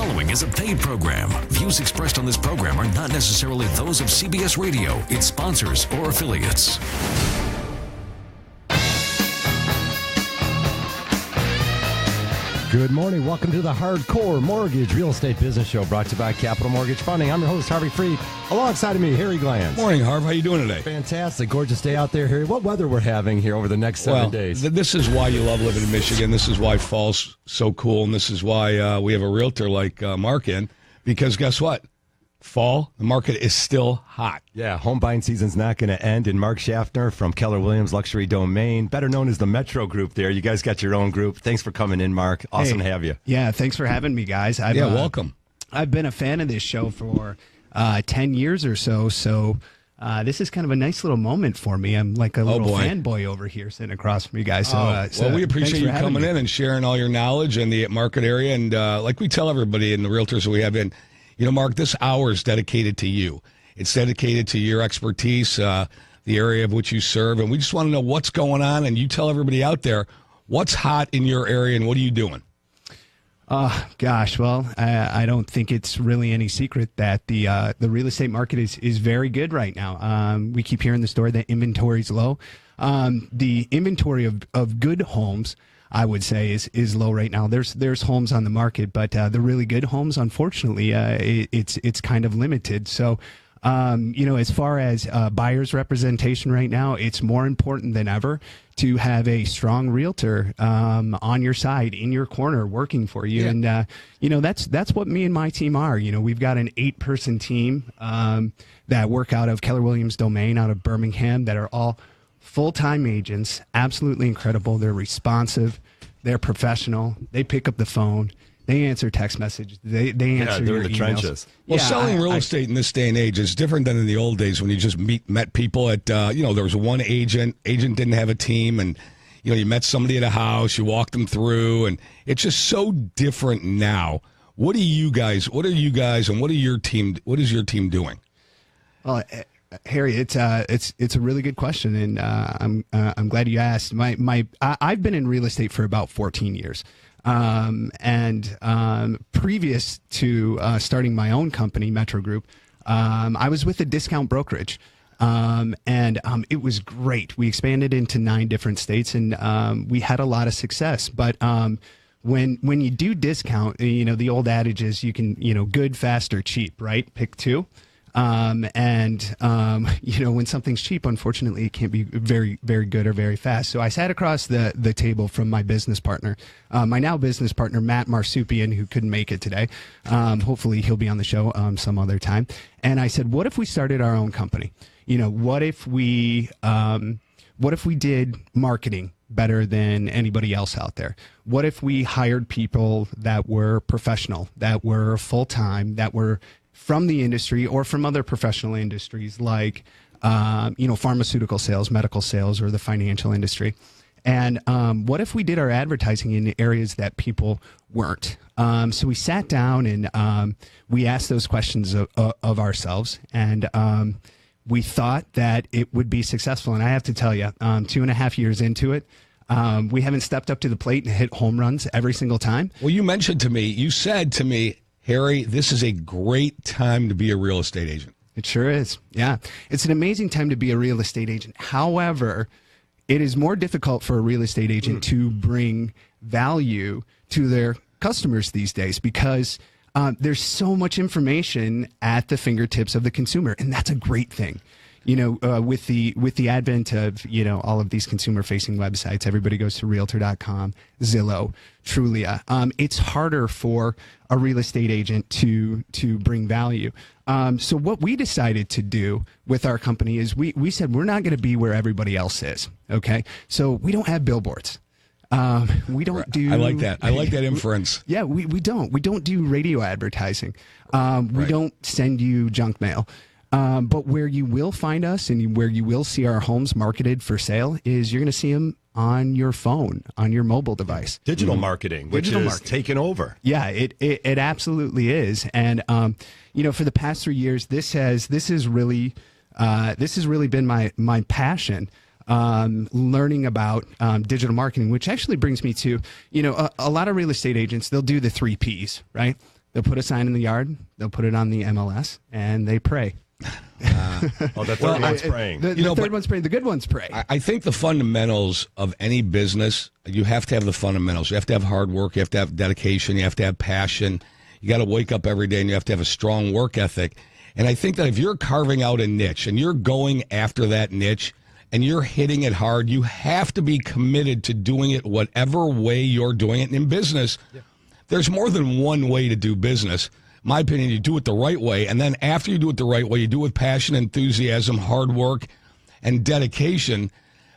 following is a paid program. Views expressed on this program are not necessarily those of CBS Radio, its sponsors, or affiliates. Good morning. Welcome to the Hardcore Mortgage Real Estate Business Show, brought to you by Capital Mortgage Funding. I'm your host, Harvey Freed. Alongside of me, Harry Glanz. Morning, Harv. How you doing today? Fantastic. Gorgeous day out there, Harry. What weather we're having here over the next 7 days? This is why you love living in Michigan. This is why fall's so cool, and this is why we have a realtor like Mark in, because guess what? Fall, the market is still hot. Yeah, home buying season's not going to end. And Mark Shaftner from Keller Williams Luxury Domain, better known as the Metro Group there. You guys got your own group. Thanks for coming in, Mark. Awesome to have you. Yeah, thanks for having me, guys. Welcome. I've been a fan of this show for 10 years or so, so this is kind of a nice little moment for me. I'm like a little fanboy over here sitting across from you guys. So, we appreciate you coming in and sharing all your knowledge in the market area. And like we tell everybody in the realtors that we have in, you know, Mark, this hour is dedicated to you. It's dedicated to your expertise, the area of which you serve. And we just want to know what's going on. And you tell everybody out there what's hot in your area and what are you doing? Gosh, well, I don't think it's really any secret that the real estate market is very good right now. We keep hearing the story that inventory's low. The inventory of good homes, I would say, is low right now. There's homes on the market, but the really good homes, unfortunately, it's kind of limited. So, as far as buyers' representation right now, it's more important than ever to have a strong realtor on your side, in your corner, working for you. Yeah. And that's what me and my team are. We've got an 8-person team that work out of Keller Williams Domain, out of Birmingham, that are all full-time agents, absolutely incredible. They're responsive. They're professional. They pick up the phone. They answer text messages. They answer your in the emails. trenches. Well, selling real estate in this day and age is different than in the old days when you just met people at, there was one agent didn't have a team, and, you met somebody at a house, you walked them through, and it's just so different now. What are you guys, and what is your team doing? Well, Harry, it's a really good question, and I'm glad you asked. I've been in real estate for about 14 years, and previous to starting my own company, Metro Group, I was with a discount brokerage, and it was great. We expanded into 9 different states, and we had a lot of success. But when you do discount, the old adage is you can good, fast, or cheap, right? Pick 2. When something's cheap, unfortunately, it can't be very, very good or very fast. So I sat across the table from my business partner, my now business partner, Matt Marsupian, who couldn't make it today. Hopefully he'll be on the show some other time. And I said, what if we started our own company? What if we did marketing better than anybody else out there? What if we hired people that were professional, that were full-time, that were from the industry or from other professional industries like, pharmaceutical sales, medical sales, or the financial industry? And what if we did our advertising in areas that people weren't? So we sat down and we asked those questions of ourselves, and we thought that it would be successful. And I have to tell you, 2.5 years into it, we haven't stepped up to the plate and hit home runs every single time. Well, you said to me, Harry, this is a great time to be a real estate agent. It sure is. Yeah. It's an amazing time to be a real estate agent. However, it is more difficult for a real estate agent to bring value to their customers these days because there's so much information at the fingertips of the consumer, and that's a great thing. With the advent of, all of these consumer-facing websites, everybody goes to Realtor.com, Zillow, Trulia. It's harder for a real estate agent to bring value. So what we decided to do with our company is we said we're not going to be where everybody else is, okay? So we don't have billboards. We don't do... I like that. I like that inference. Yeah, we don't. We don't do radio advertising. We don't send you junk mail. But where you will find us and where you will see our homes marketed for sale is you're going to see them on your phone, on your mobile device. Digital marketing, which is taken over. Yeah, it absolutely is. And, for the past 3 years, this has really been my passion. Learning about digital marketing, which actually brings me to, a lot of real estate agents, they'll do the 3 Ps, right? They'll put a sign in the yard. They'll put it on the MLS, and they pray. Oh, the third one's praying. The third one's praying. The good ones pray. I think the fundamentals of any business, you have to have the fundamentals. You have to have hard work. You have to have dedication. You have to have passion. You got to wake up every day, and you have to have a strong work ethic. And I think that if you're carving out a niche and you're going after that niche and you're hitting it hard, you have to be committed to doing it whatever way you're doing it. And in business, there's more than one way to do business. My opinion, you do it the right way, and then after you do it the right way, you do it with passion, enthusiasm, hard work, and dedication.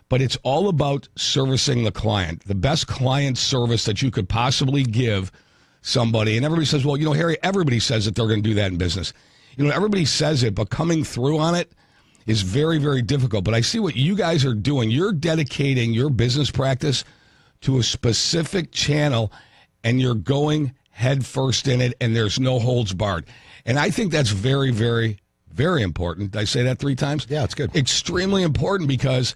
But it's all about servicing the client, the best client service that you could possibly give somebody. And everybody says, well, Harry, everybody says that they're going to do that in business. Everybody says it, but coming through on it is very, very difficult. But I see what you guys are doing. You're dedicating your business practice to a specific channel, and you're going head first in it, and there's no holds barred. And I think that's very, very, very important. Did I say that 3 times? Yeah, it's good. Extremely important, because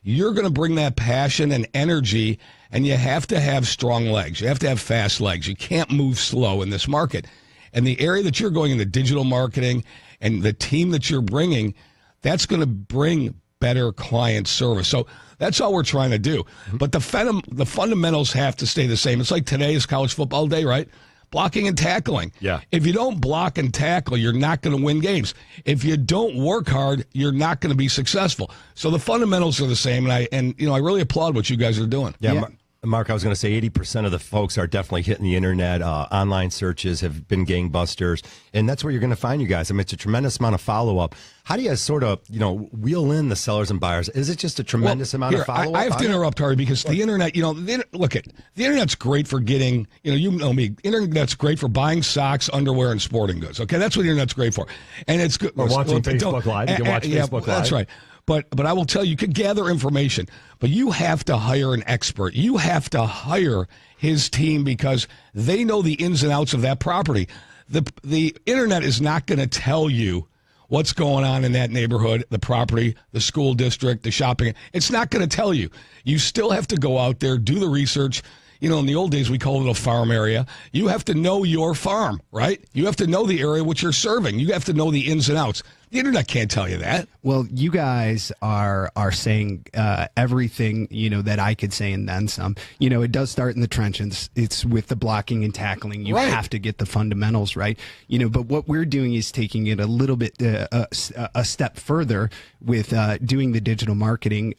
you're going to bring that passion and energy, and you have to have strong legs. You have to have fast legs. You can't move slow in this market. And the area that you're going in, the digital marketing and the team that you're bringing, that's going to bring better client service. So that's all we're trying to do. But the fundamentals have to stay the same. It's like today is college football day, right? Blocking and tackling. Yeah. If you don't block and tackle, you're not going to win games. If you don't work hard, you're not going to be successful. So the fundamentals are the same, and I really applaud what you guys are doing. Yeah. Mark, I was going to say 80% of the folks are definitely hitting the internet. Online searches have been gangbusters, and that's where you're going to find you guys. I mean, it's a tremendous amount of follow-up. How do you guys sort of, wheel in the sellers and buyers? Is it just a tremendous amount of follow-up? I have to interrupt, Harry, because the internet, the internet's great for getting, you know me, internet's great for buying socks, underwear, and sporting goods. Okay, that's what the internet's great for. And it's good. Or watching Facebook Live. You can watch Facebook Live. That's right. But I will tell you, could gather information, but you have to hire an expert. You have to hire his team, because they know the ins and outs of that property. The internet is not going to tell you what's going on in that neighborhood, the property, the school district, the shopping. It's not going to tell you. You still have to go out there, do the research. In the old days, we called it a farm area. You have to know your farm, right? You have to know the area which you're serving. You have to know the ins and outs. The internet can't tell you that. Well, you guys are saying everything, that I could say and then some. It does start in the trenches. It's with the blocking and tackling. You have to get the fundamentals right. But what we're doing is taking it a little bit a step further with doing the digital marketing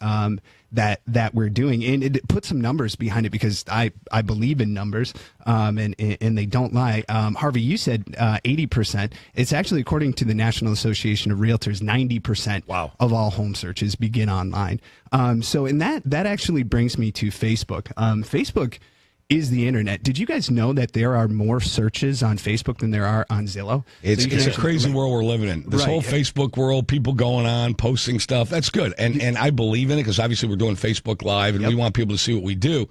that we're doing, and it put some numbers behind it, because I believe in numbers, and they don't lie. Harvey, you said 80%. It's actually, according to the National Association of Realtors, 90% of all home searches begin online. So in that actually brings me to Facebook. Facebook is the internet. Did you guys know that there are more searches on Facebook than there are on Zillow? It's a crazy world we're living in. This whole Facebook world, people going on, posting stuff, that's good. And I believe in it, because obviously we're doing Facebook Live, and we want people to see what we do.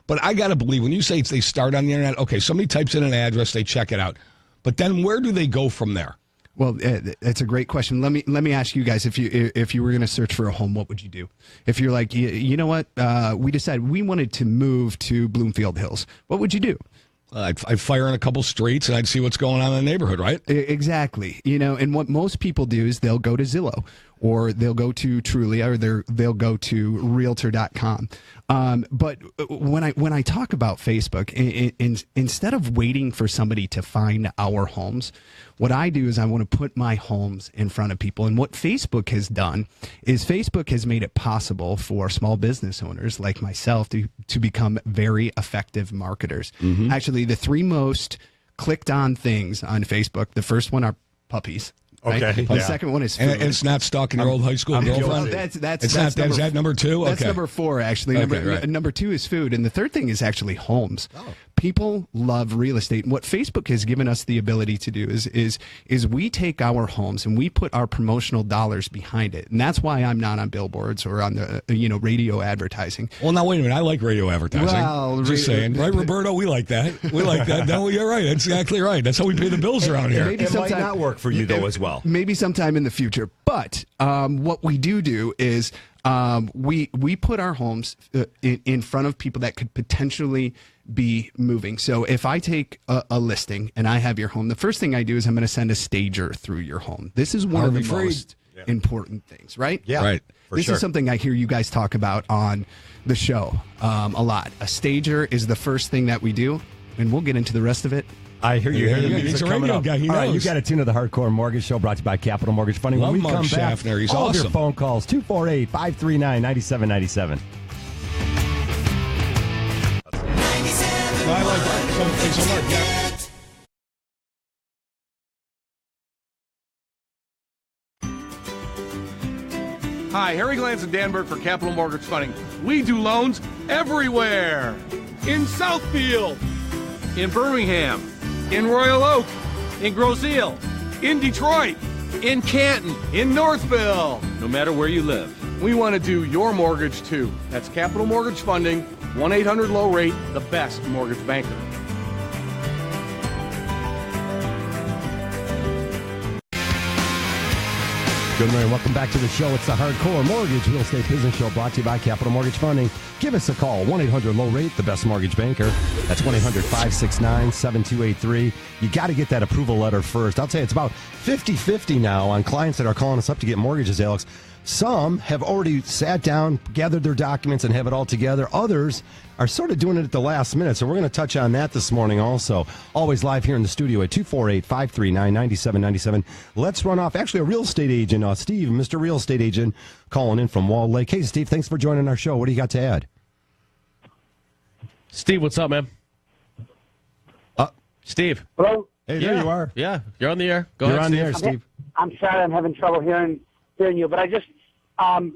But I got to believe, when you say they start on the internet, okay, somebody types in an address, they check it out. But then where do they go from there? Well, that's a great question. Let me ask you guys, if you were going to search for a home, what would you do? If you're like, you know what, we decided we wanted to move to Bloomfield Hills, what would you do? I'd fire in a couple streets, and I'd see what's going on in the neighborhood, right? Exactly. And what most people do is they'll go to Zillow, or they'll go to Trulia, or they'll go to Realtor.com. But when I talk about Facebook, instead of waiting for somebody to find our homes, what I do is I want to put my homes in front of people. And what Facebook has done is Facebook has made it possible for small business owners like myself to become very effective marketers. Mm-hmm. Actually, the 3 most clicked on things on Facebook, the first one are puppies. Right? Okay. The second one is food. And it's not stalking your old high school girlfriend? That's is that number 2? That's number 4, actually. Number 2 is food. And the third thing is actually homes. Oh. People love real estate. And what Facebook has given us the ability to do is we take our homes and we put our promotional dollars behind it. And that's why I'm not on billboards or on the radio advertising. Well, now, wait a minute. I like radio advertising. Well, just saying. Right, Roberto? We like that. We like that. No, you're right. That's exactly right. That's how we pay the bills around here. It might not work for you, though, as well. Maybe sometime in the future. But what we do is we put our homes in front of people that could potentially be moving. So if I take a listing and I have your home, the first thing I do is I'm going to send a stager through your home. This is one of the most important things, right? Yeah, right. This is something I hear you guys talk about on the show a lot. A stager is the first thing that we do, and we'll get into the rest of it. I hear you. He's a radio guy. He knows. All right, you got to tune to the Hardcore Mortgage Show, brought to you by Capital Mortgage Funding. Love when we Mark come back, Shaftner. He's all of awesome. your phone calls, 248-539-9797. I like that. So Mark, yeah. Hi, Harry Glantz and Danberg for Capital Mortgage Funding. We do loans everywhere. In Southfield, in Birmingham, in Royal Oak, in Grosse Ile, in Detroit, in Canton, in Northville. No matter where you live, we want to do your mortgage too. That's Capital Mortgage Funding, 1-800-LOW-RATE, the best mortgage banker. Good morning. Welcome back to the show. It's the Hardcore Mortgage Real Estate Business Show, brought to you by Capital Mortgage Funding. Give us a call, 1-800-LOW-RATE, the best mortgage banker. That's 1-800-569-7283. You got to get that approval letter first. I'll tell you, it's about 50-50 now on clients that are calling us up to get mortgages, Alex. Some have already sat down, gathered their documents, and have it all together. Others are sort of doing it at the last minute, so we're going to touch on that this morning also. Always live here in the studio at 248-539-9797. Let's run off, actually, a real estate agent, Steve, Mr. Real Estate Agent, calling in from Wall Lake. Hey, Steve, thanks for joining our show. What do you got to add? Steve, what's up, man? Steve. Hello? Hey, there you are. Yeah, you're on the air. Go You're ahead, on the air, Steve. I'm sorry I'm having trouble hearing you, but I just, I'm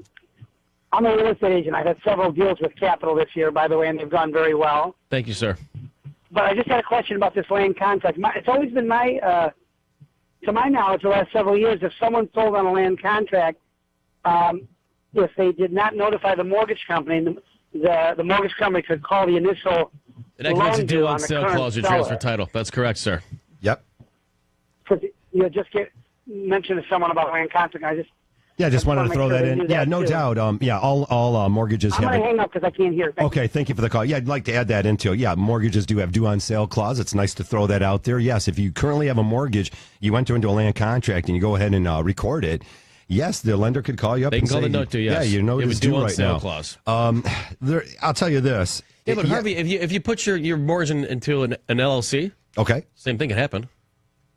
a real estate agent. I've had several deals with Capital this year, by the way, and they've gone very well. Thank you, sir. But I just had a question about this land contract. It's always been to my knowledge, the last several years, if someone sold on a land contract, if they did not notify the mortgage company, the mortgage company could call the initial It activates a loan deal due on on the sale current clause or seller. transfer title. That's correct, sir. Yep. Because you just get mentioned to someone about land contract. I just Just wanted to wanna throw make that sure in. they do Yeah, that, no too. doubt. All mortgages I'm have going it. to hang up because I can't hear. Okay, thank you for the call. Yeah, I'd like to add that into it. Yeah, mortgages do have due on sale clause. It's nice to throw that out there. Yes, if you currently have a mortgage, you enter into a land contract and you go ahead and record it. Yes, the lender could call you up They can and call say, the note to, yes. yeah, you know You have it's a due due on right sale now. clause. I'll tell you this. Yeah, but Harvey, if you put your mortgage into an LLC, Okay. same thing can happen.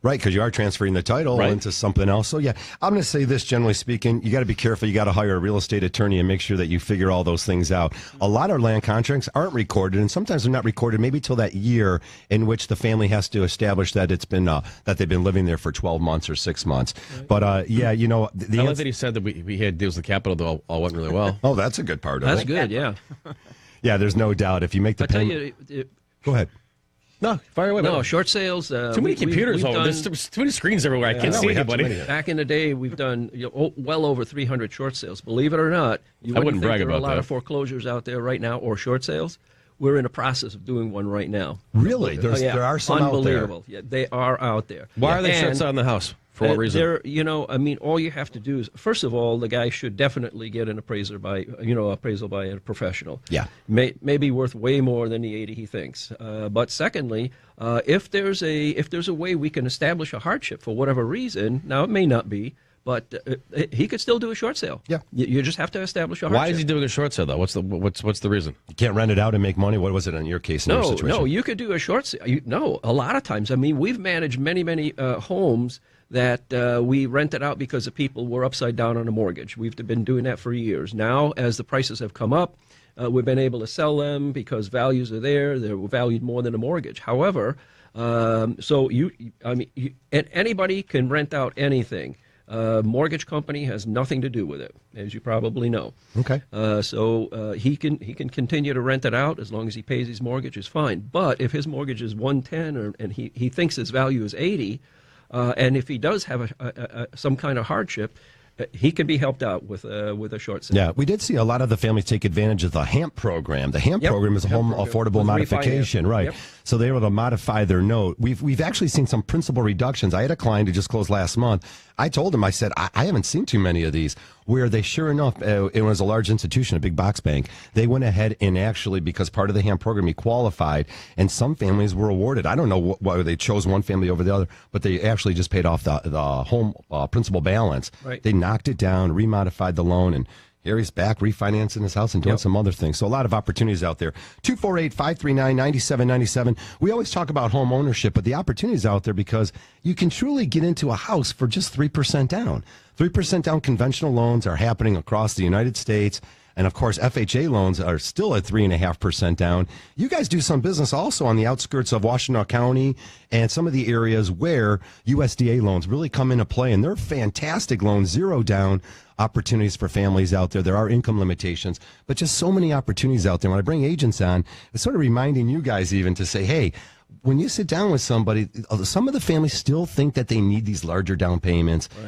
Right, because you are transferring the title Right. into something else. So, yeah, I'm going to say this, generally speaking, you got to be careful. You got to hire a real estate attorney and make sure that you figure all those things out. A lot of land contracts aren't recorded, and sometimes they're not recorded maybe till that year in which the family has to establish that it's been that they've been living there for 12 months or 6 months. But, yeah, you know. I like that he said that we had deals with Capital that all went really well. Oh, that's a good part of That's it. good, yeah. Yeah, there's no doubt. If you make the I tell payment. you, go ahead. No, fire away. no, man. short sales. Too many computers. There's too many screens everywhere. I can't see anybody. Back in the day, we've done well over 300 short sales. Believe it or not, you wouldn't think brag there are about a lot that. of foreclosures out there right now or short sales. We're in the process of doing one right now. Really? Oh, yeah. There are some out there. Unbelievable. Yeah, they are out there. Why are they And, shut on the house? For what reason? All you have to do is, first of all, the guy should definitely get an appraisal by a professional. Yeah. May be worth way more than the 80 he thinks. But secondly, if there's a way we can establish a hardship for whatever reason, now it may not be, but he could still do a short sale. Yeah. You just have to establish a hardship. Why is he doing a short sale though? What's the reason? You can't rent it out and make money. What was it in your case? In your situation? No, you could do a short sale. A lot of times. I mean, we've managed many homes that we rented out because the people were upside down on a mortgage. We've been doing that for years. Now, as the prices have come up, we've been able to sell them because values are there. They're valued more than a mortgage. However, anybody can rent out anything. Mortgage company has nothing to do with it, as you probably know. Okay. He can continue to rent it out as long as he pays his mortgage is fine. But if his mortgage is 110 and he thinks his value is 80, and if he does have some kind of hardship, he can be helped out with a short sale. Yeah, we did see a lot of the families take advantage of the HAMP program. The HAMP program is a home affordable modification, right? Yep. So they were able to modify their note. We've actually seen some principal reductions. I had a client who just closed last month. I told him, I said, I haven't seen too many of these where they, sure enough, it was a large institution, a big box bank. They went ahead and actually, because part of the HAMP program, he qualified, and some families were awarded. I don't know why they chose one family over the other, but they actually just paid off the home principal balance. Right. They knocked it down, remodified the loan, and here he's back refinancing his house and doing some other things. So a lot of opportunities out there. 248-539-9797. We always talk about home ownership, but the opportunities out there because you can truly get into a house for just 3% down. 3% down conventional loans are happening across the United States. And, of course, FHA loans are still at 3.5% down. You guys do some business also on the outskirts of Washtenaw County and some of the areas where USDA loans really come into play. And they're fantastic loans, zero down opportunities for families out there. There are income limitations, but just so many opportunities out there. When I bring agents on, it's sort of reminding you guys even to say, hey, when you sit down with somebody, some of the families still think that they need these larger down payments. Right.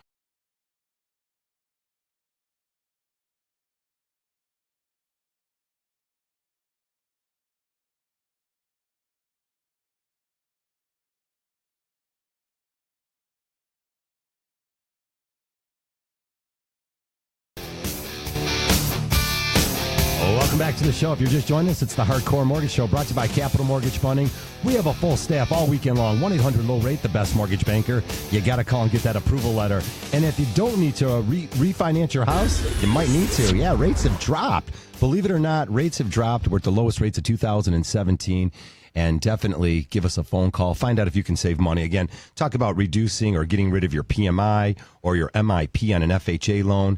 Welcome back to the show. If you're just joining us, it's the Hardcore Mortgage Show brought to you by Capital Mortgage Funding. We have a full staff all weekend long. 1-800-LOW-RATE, the best mortgage banker. You got to call and get that approval letter. And if you don't need to refinance your house, you might need to. Yeah, rates have dropped. Believe it or not, rates have dropped. We're at the lowest rates of 2017. And definitely give us a phone call. Find out if you can save money. Again, talk about reducing or getting rid of your PMI or your MIP on an FHA loan.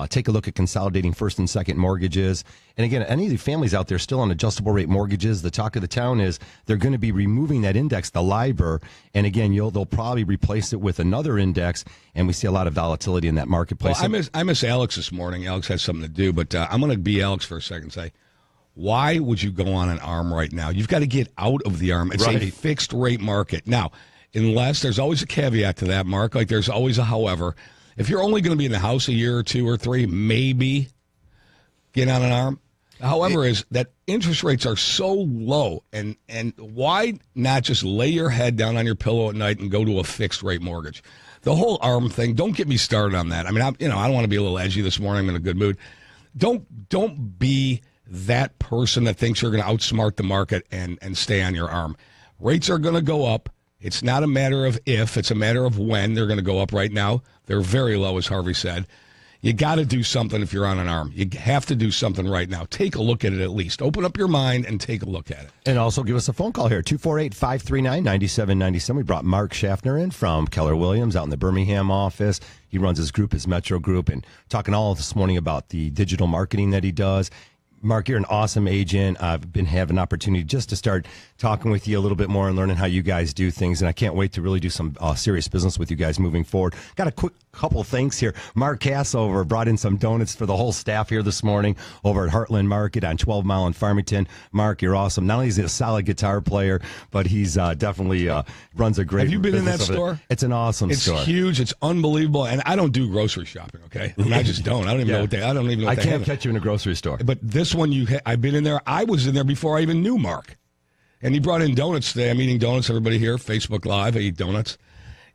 Take a look at consolidating first and second mortgages. And again, any of the families out there still on adjustable rate mortgages, the talk of the town is they're going to be removing that index, the LIBOR. And again, they'll probably replace it with another index. And we see a lot of volatility in that marketplace. Well, I miss Alex this morning. Alex has something to do, but I'm going to be Alex for a second and say, why would you go on an ARM right now? You've got to get out of the ARM. It's a fixed rate market. Now, unless there's always a caveat to that, Mark, like there's always a however. If you're only going to be in the house a year or two or three, maybe get on an ARM. However, is that interest rates are so low, and why not just lay your head down on your pillow at night and go to a fixed rate mortgage? The whole ARM thing, don't get me started on that. I mean, I don't want to be a little edgy this morning. I'm in a good mood. Don't be that person that thinks you're going to outsmart the market and stay on your ARM. Rates are going to go up. It's not a matter of if, it's a matter of when they're going to go up right now. They're very low, as Harvey said. You got to do something if you're on an ARM. You have to do something right now. Take a look at it at least. Open up your mind and take a look at it. And also give us a phone call here, 248-539-9797. We brought Mark Shaftner in from Keller Williams out in the Birmingham office. He runs his group, his Metro group, and talking all this morning about the digital marketing that he does. Mark, you're an awesome agent. I've been having an opportunity just to start talking with you a little bit more and learning how you guys do things, and I can't wait to really do some serious business with you guys moving forward. Got a quick couple things here. Mark Cassover brought in some donuts for the whole staff here this morning over at Heartland Market on 12 Mile in Farmington. Mark, you're awesome. Not only is he a solid guitar player, but he's definitely runs a great Have you been in that store? It's an awesome store. It's huge. It's unbelievable. And I don't do grocery shopping, okay? I mean, I just don't. I don't even know what they I can't catch you in a grocery store. But this one, I've been in there. I was in there before I even knew Mark. And he brought in donuts today. I'm eating donuts. Everybody here, Facebook Live, I eat donuts.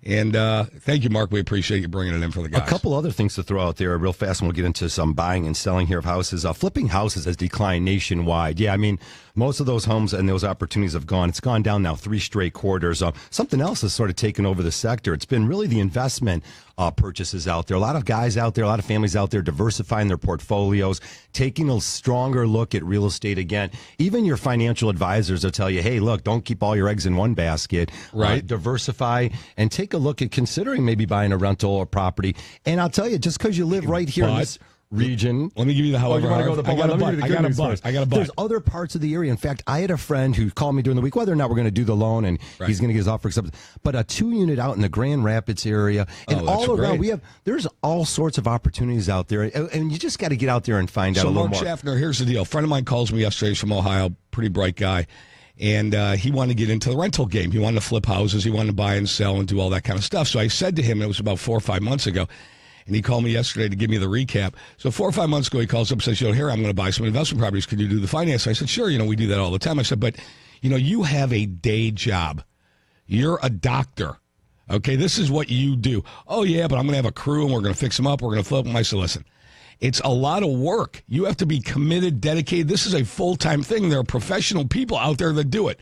And thank you, Mark. We appreciate you bringing it in for the guys. A couple other things to throw out there real fast, and we'll get into some buying and selling here of houses. Flipping houses has declined nationwide. Yeah, I mean, most of those homes and those opportunities have gone. It's gone down now 3 straight quarters. Something else has sort of taken over the sector. It's been really the investment purchases out there. A lot of guys out there, a lot of families out there diversifying their portfolios, taking a stronger look at real estate again. Even your financial advisors will tell you, hey, look, don't keep all your eggs in one basket. Right. Diversify and take a look at considering maybe buying a rental or property. And I'll tell you, just because you live right here in this region. Let me give you the however. I got a butt. There's other parts of the area. In fact, I had a friend who called me during the week, whether or not we're going to do the loan and he's going to get his offer accepted, but a 2-unit out in the Grand Rapids area and all around. There's all sorts of opportunities out there, and you just got to get out there and find out a little more. So Mark Shaftner, here's the deal. A friend of mine calls me yesterday. He's from Ohio, pretty bright guy. And he wanted to get into the rental game. He wanted to flip houses. He wanted to buy and sell and do all that kind of stuff. So I said to him, it was about 4 or 5 months ago, and he called me yesterday to give me the recap. So 4 or 5 months ago, he calls up and says, here, I'm going to buy some investment properties. Can you do the finance? I said, sure. We do that all the time. I said, but, you have a day job. You're a doctor. Okay, this is what you do. Oh, yeah, but I'm going to have a crew, and we're going to fix them up. We're going to flip them. I said, listen, it's a lot of work. You have to be committed, dedicated. This is a full-time thing. There are professional people out there that do it.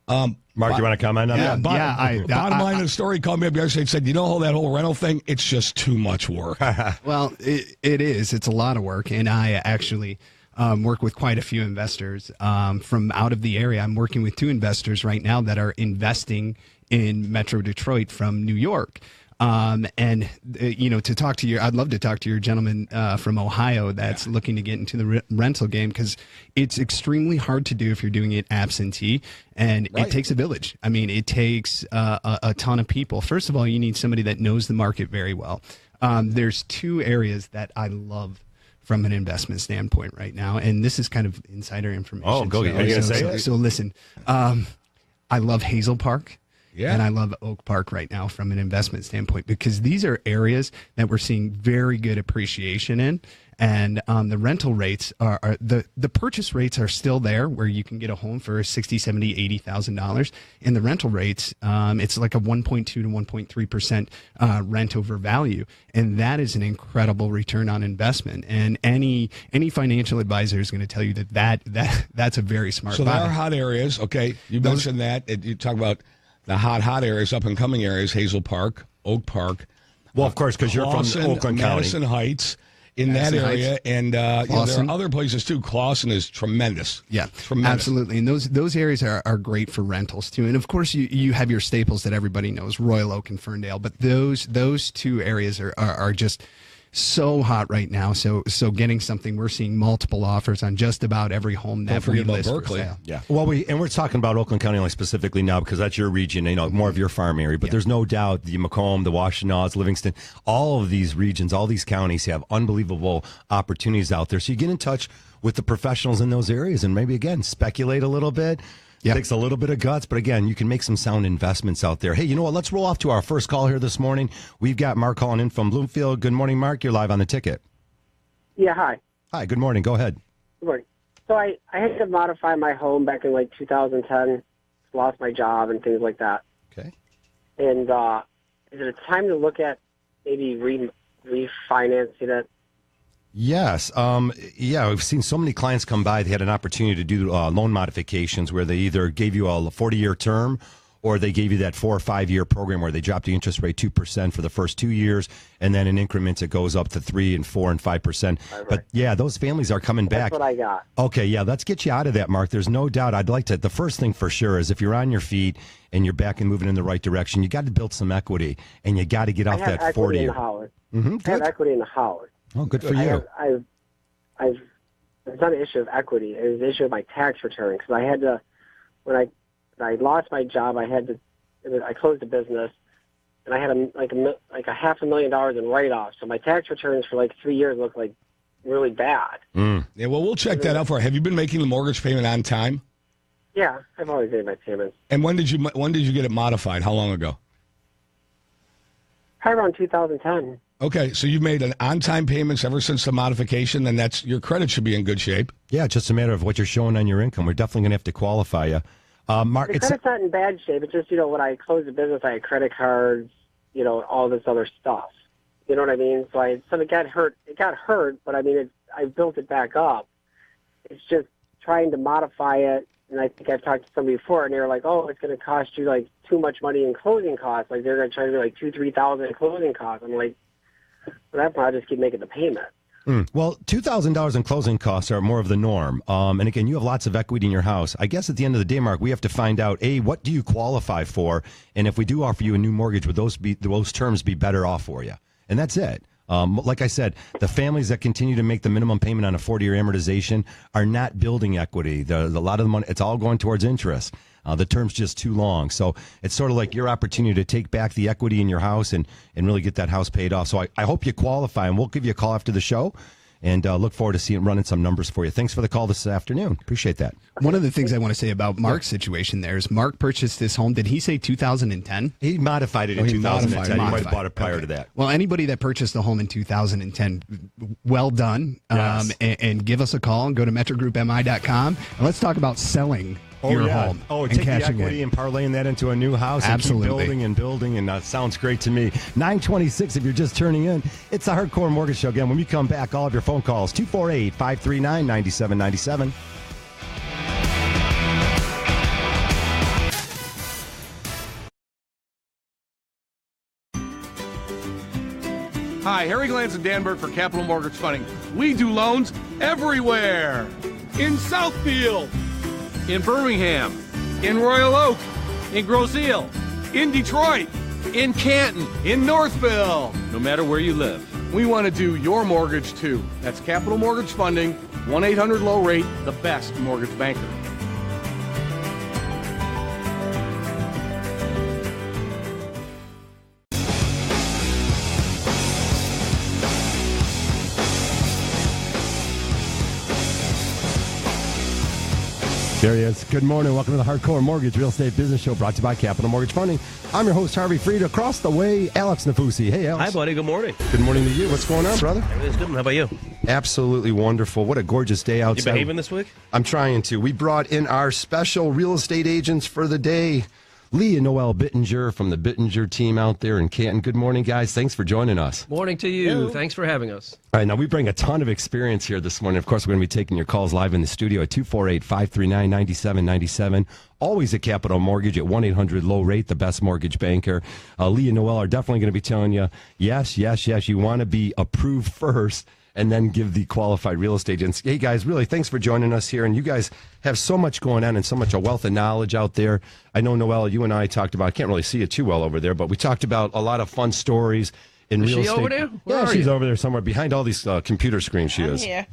Mark, you want to comment on that? Bottom line of the story, he called me up yesterday and said, that whole rental thing, it's just too much work. Well, it is. It's a lot of work, and I actually work with quite a few investors from out of the area. I'm working with 2 investors right now that are investing in Metro Detroit from New York. To talk to you, I'd love to talk to your gentleman from Ohio that's looking to get into the rental game, because it's extremely hard to do if you're doing it absentee, and it takes a village. I mean, it takes a ton of people. First of all, you need somebody that knows the market very well. There's 2 areas that I love from an investment standpoint right now, and this is kind of insider information. Oh, go ahead. Are you going to say it? So listen, I love Hazel Park. Yeah. And I love Oak Park right now from an investment standpoint, because these are areas that we're seeing very good appreciation in. And the rental rates are the purchase rates are still there, where you can get a home for $60,000, $70,000, $80,000. And the rental rates, it's like a 1.2 to 1.3% rent over value. And that is an incredible return on investment. And any financial advisor is going to tell you that's a very smart buy. So there are hot areas. Okay. You mentioned that. You talk about the hot areas, up-and-coming areas, Hazel Park, Oak Park. Well, of course, because you're from Oakland County. Madison Heights, in that area. And there are other places, too. Clawson is tremendous. Yeah, tremendous. Absolutely. And those areas are great for rentals, too. And, of course, you have your staples that everybody knows, Royal Oak and Ferndale. But those 2 areas are just so hot right now. So getting something, we're seeing multiple offers on just about every home that we list for sale. Yeah. Well, we're talking about Oakland County only specifically now because that's your region, more of your farm area. But there's no doubt the Macomb, the Washtenaws, Livingston, all of these regions, all these counties have unbelievable opportunities out there. So you get in touch with the professionals in those areas and maybe, again, speculate a little bit. Yep. Takes a little bit of guts, but again, you can make some sound investments out there. Hey, you know what? Let's roll off to our first call here this morning. We've got Mark calling in from Bloomfield. Good morning, Mark. You're live on the ticket. Yeah, hi. Hi, good morning. Go ahead. Good morning. So I had to modify my home back in 2010, lost my job and things like that. Okay. And is it a time to look at maybe refinancing it? Yes. We've seen so many clients come by. They had an opportunity to do loan modifications where they either gave you a 40-year term or they gave you that 4 or 5 year program where they dropped the interest rate 2% for the first 2 years, and then in increments it goes up to 3 and 4 and 5%. Right. But yeah, those families are coming back. That's what I got. Okay, yeah, let's get you out of that, Mark. There's no doubt. I'd like to. The first thing for sure is if you're on your feet and you're back and moving in the right direction, you got to build some equity, and you got to get off that 40 year. I have equity in the house. Oh, good for you. It's not an issue of equity. It was an issue of my tax return, because I had to, when I lost my job, I closed a business, and I had like $500,000 in write-offs. So my tax returns for 3 years looked like really bad. Yeah, well, we'll check that out for you. Have you been making the mortgage payment on time? Yeah, I've always made my payments. And when did you get it modified? How long ago? Probably around 2010. Okay, so you've made an on-time payments ever since the modification, then your credit should be in good shape. Yeah, it's just a matter of what you're showing on your income. We're definitely going to have to qualify you. Mark, the credit's not in bad shape. It's just, when I closed the business, I had credit cards, all this other stuff. You know what I mean? So it got hurt. It got hurt, but I built it back up. It's just trying to modify it. And I think I've talked to somebody before, and they were like, "Oh, it's going to cost you too much money in closing costs. They're going to charge you $2,000-3,000 in closing costs." I'm like, "Well, that point, I'll just keep making the payment." Well, $2,000 in closing costs are more of the norm. And again, you have lots of equity in your house. I guess at the end of the day, Mark, we have to find out, A, what do you qualify for? And if we do offer you a new mortgage, would those terms be better off for you? And that's it. Like I said, the families that continue to make the minimum payment on a 40-year amortization are not building equity. A lot of the money, it's all going towards interest. The term's just too long. So it's sort of like your opportunity to take back the equity in your house and really get that house paid off. So I hope you qualify, and we'll give you a call after the show, and look forward to running some numbers for you. Thanks for the call this afternoon. Appreciate that. One of the things I want to say about Mark's situation there is Mark purchased this home. Did he say 2010? He modified it in 2010. He might have bought it prior to that. Well, anybody that purchased a home in 2010, well done. Yes. And give us a call and go to metrogroupmi.com. And let's talk about selling your home. Oh, and take the cashing equity in. and parlaying that into a new house. Absolutely. And keep building and building, and that sounds great to me. 926, if you're just turning in, it's the Hardcore Mortgage Show. Again, when we come back, all of your phone calls, 248-539-9797. Hi, Harry Glantz and Dan Burke for Capital Mortgage Funding. We do loans everywhere. In Southfield, in Birmingham, in Royal Oak, in Grosse Ile, in Detroit, in Canton, in Northville. No matter where you live, we want to do your mortgage too. That's Capital Mortgage Funding, 1-800-LOW-RATE, the best mortgage banker. There he is. Good morning. Welcome to the Hardcore Mortgage Real Estate Business Show, brought to you by Capital Mortgage Funding. I'm your host, Harvey Fried. Across the way, Alex Nafusi. Hey, Alex. Hi, buddy. Good morning. Good morning to you. What's going on, brother? Everything's good. How about you? Absolutely wonderful. What a gorgeous day outside. You behaving this week? I'm trying to. We brought in our special real estate agents for the day, Lee and Noel Bittinger from the Bittinger team out there in Canton. Good morning, guys. Thanks for joining us. Morning to you. Hello. Thanks for having us. All right, now we bring a ton of experience here this morning. Of course, we're going to be taking your calls live in the studio at 248-539-9797. Always at Capital Mortgage at 1-800-LOW-RATE, the best mortgage banker. Lee and Noel are definitely going to be telling you, yes, you want to be approved first and then give the qualified real estate agents. Hey, guys, really, thanks for joining us here. And you guys have so much going on and so much a wealth of knowledge out there. I know, Noel, you and I talked about, I can't really see it too well over there, but we talked about a lot of fun stories in real estate. Is she over there? Where Yeah, are she's you? over there somewhere behind all these computer screens. She is. Here.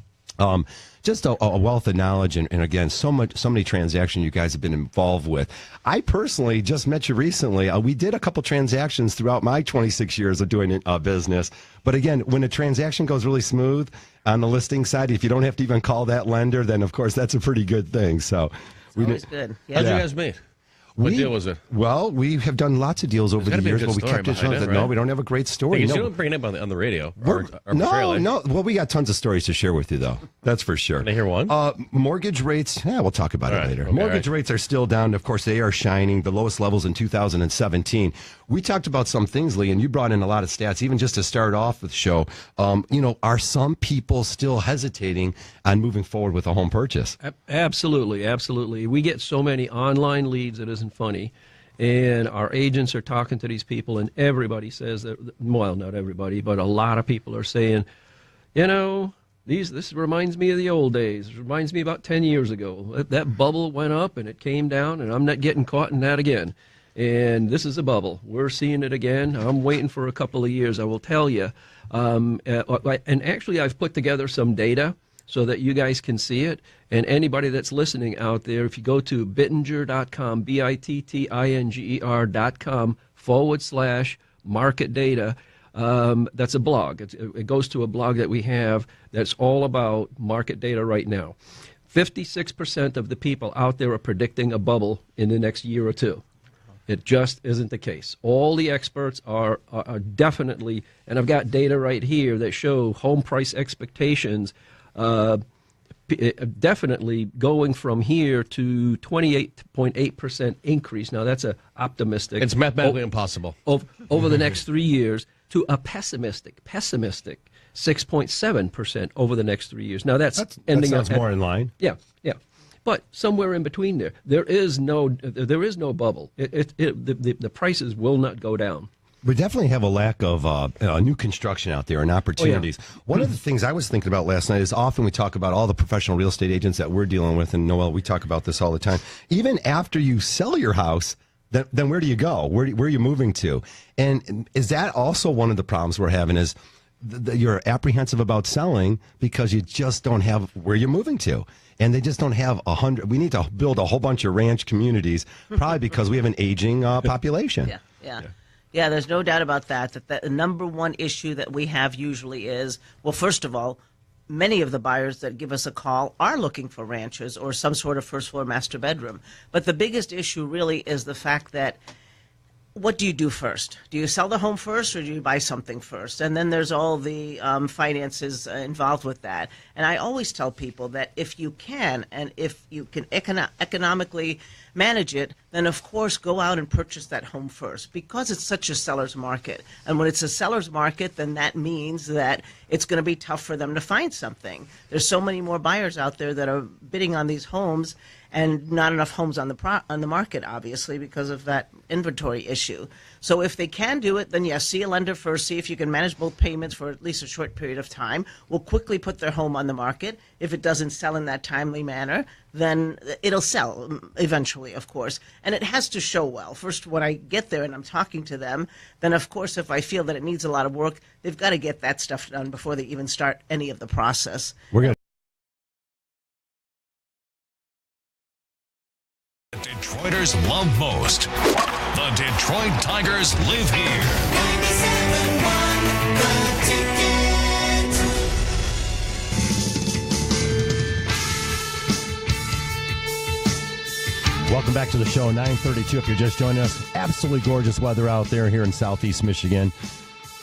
Just a wealth of knowledge, and again, so many transactions you guys have been involved with. I personally just met you recently. We did a couple transactions throughout my 26 years of doing business. But again, when a transaction goes really smooth on the listing side, if you don't have to even call that lender, then of course that's a pretty good thing. So Always good. How'd Yeah. you guys meet? What deal was it? Well, we have done lots of deals over the gotta be a years, good but we story kept it behind short. it, No, right? we don't have a great story. Hey, No. you don't bring it up on the radio. No. Well, we got tons of stories to share with you, though. That's for sure. Can I hear one? Mortgage rates, we'll talk about it All right, later. okay, Mortgage all right. rates are still down. Of course, they are shining. The lowest levels in 2017. We talked about some things, Lee, and you brought in a lot of stats, even just to start off with the show. Are some people still hesitating on moving forward with a home purchase? Absolutely. We get so many online leads, it isn't funny. And our agents are talking to these people, and everybody says that, well, not everybody, but a lot of people are saying, this reminds me of the old days. It reminds me about 10 years ago. That bubble went up and it came down, and I'm not getting caught in that again. And this is a bubble. We're seeing it again. I'm waiting for a couple of years, I will tell you. And actually, I've put together some data so that you guys can see it. And anybody that's listening out there, if you go to Bittinger.com, Bittinger.com/market data, that's a blog. It goes to a blog that we have that's all about market data right now. 56% of the people out there are predicting a bubble in the next year or two. It just isn't the case. All the experts are definitely, and I've got data right here that show home price expectations definitely going from here to 28.8% increase. Now, that's a optimistic. It's mathematically impossible. Over the next 3 years to a pessimistic 6.7% over the next 3 years. Now, that's ending that sounds up more in line. Yeah. But somewhere in between there is no bubble. The prices will not go down. We definitely have a lack of new construction out there and opportunities. One of the things I was thinking about last night is often we talk about all the professional real estate agents that we're dealing with, and Noel, we talk about this all the time. Even after you sell your house, then where do you go? Where are you moving to? And is that also one of the problems we're having is you're apprehensive about selling because you just don't have where you're moving to. And they just don't have 100. We need to build a whole bunch of ranch communities, probably because we have an aging population. Yeah, there's no doubt about that. That the number one issue that we have usually is, well, first of all, many of the buyers that give us a call are looking for ranches or some sort of first floor master bedroom. But the biggest issue really is the fact that, what do you do first? Do you sell the home first, or do you buy something first? And then there's all the finances involved with that. And I always tell people that if you can, and if you can economically manage it, then of course go out and purchase that home first, because it's such a seller's market. And when it's a seller's market, then that means that it's going to be tough for them to find something. There's so many more buyers out there that are bidding on these homes, and not enough homes on the market, obviously, because of that inventory issue. So if they can do it, then yes, see a lender first, see if you can manage both payments for at least a short period of time. We'll quickly put their home on the market. If it doesn't sell in that timely manner, then it'll sell eventually, of course. And it has to show well. First, when I get there and I'm talking to them, then of course, if I feel that it needs a lot of work, they've got to get that stuff done before they even start any of the process. We're going Detroiters love most. The Detroit Tigers live here. 97.1 The Ticket. Welcome back to the show, 9:32. If you're just joining us, absolutely gorgeous weather out there here in Southeast Michigan.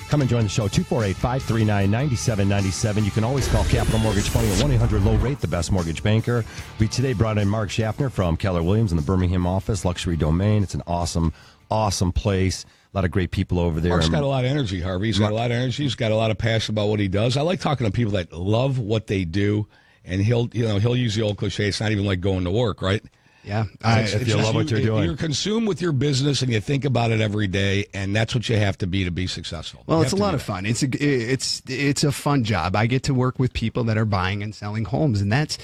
Come and join the show, 248-539-9797. You can always call Capital Mortgage Funding at 1-800-LOW-RATE, the best mortgage banker. We today brought in Mark Shaftner from Keller Williams in the Birmingham office, Luxury Domain. It's an awesome, awesome place. A lot of great people over there. Mark's got a lot of energy, Harvey. He's got a lot of energy. He's got a lot of passion about what he does. I like talking to people that love what they do, and he'll use the old cliche, it's not even like going to work, right? Yeah, if you love what you're doing. You're consumed with your business and you think about it every day, and that's what you have to be successful. Well, it's a lot of fun. It's a fun job. I get to work with people that are buying and selling homes, and that's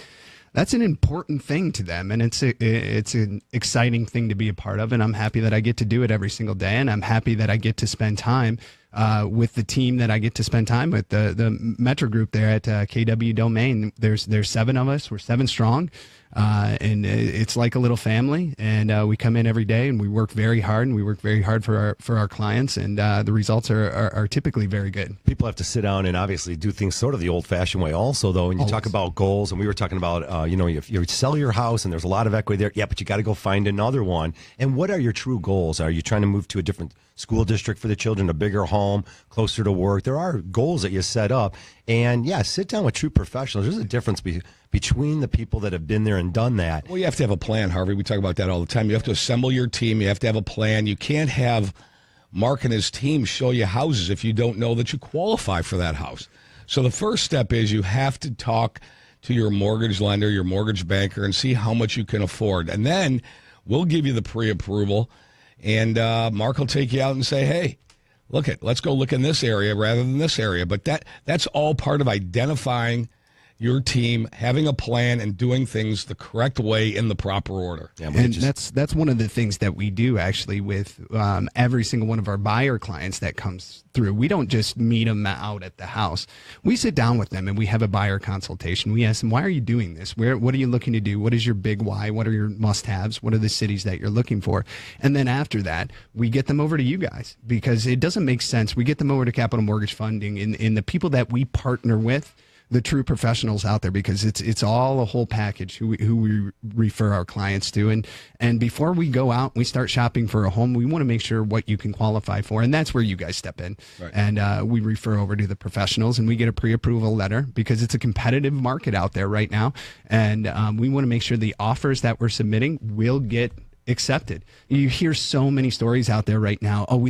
an important thing to them, and it's an exciting thing to be a part of. And I'm happy that I get to do it every single day, and I'm happy that I get to spend time with the team that I get to spend time with, the Metro Group there at KW Domain. There's 7 of us. We're 7 strong. And it's like a little family, and we come in every day and we work very hard, and we work very hard for our clients, and the results are typically very good. People have to sit down and obviously do things sort of the old-fashioned way also, though. And you talk about goals, and we were talking about, if you sell your house and there's a lot of equity there, yeah, but you got to go find another one. And what are your true goals? Are you trying to move to a different school district for the children, a bigger home, closer to work? There are goals that you set up. And, yeah, sit down with true professionals. There's a difference between the people that have been there and done that. Well, you have to have a plan, Harvey. We talk about that all the time. You have to assemble your team. You have to have a plan. You can't have Mark and his team show you houses if you don't know that you qualify for that house. So the first step is you have to talk to your mortgage lender, your mortgage banker, and see how much you can afford. And then we'll give you the pre-approval, and Mark will take you out and say, hey, let's go look in this area rather than this area. But that's all part of identifying your team, having a plan, and doing things the correct way in the proper order. Yeah, and that's one of the things that we do actually with every single one of our buyer clients that comes through. We don't just meet them out at the house. We sit down with them and we have a buyer consultation. We ask them, why are you doing this? What are you looking to do? What is your big why? What are your must-haves? What are the cities that you're looking for? And then after that, we get them over to you guys, because it doesn't make sense. We get them over to Capital Mortgage Funding in the people that we partner with, the true professionals out there, because it's all a whole package who we refer our clients to. And before we go out and we start shopping for a home, we want to make sure what you can qualify for. And that's where you guys step in. Right. And we refer over to the professionals, and we get a pre-approval letter, because it's a competitive market out there right now. And we want to make sure the offers that we're submitting will get accepted. You hear so many stories out there right now. Oh, we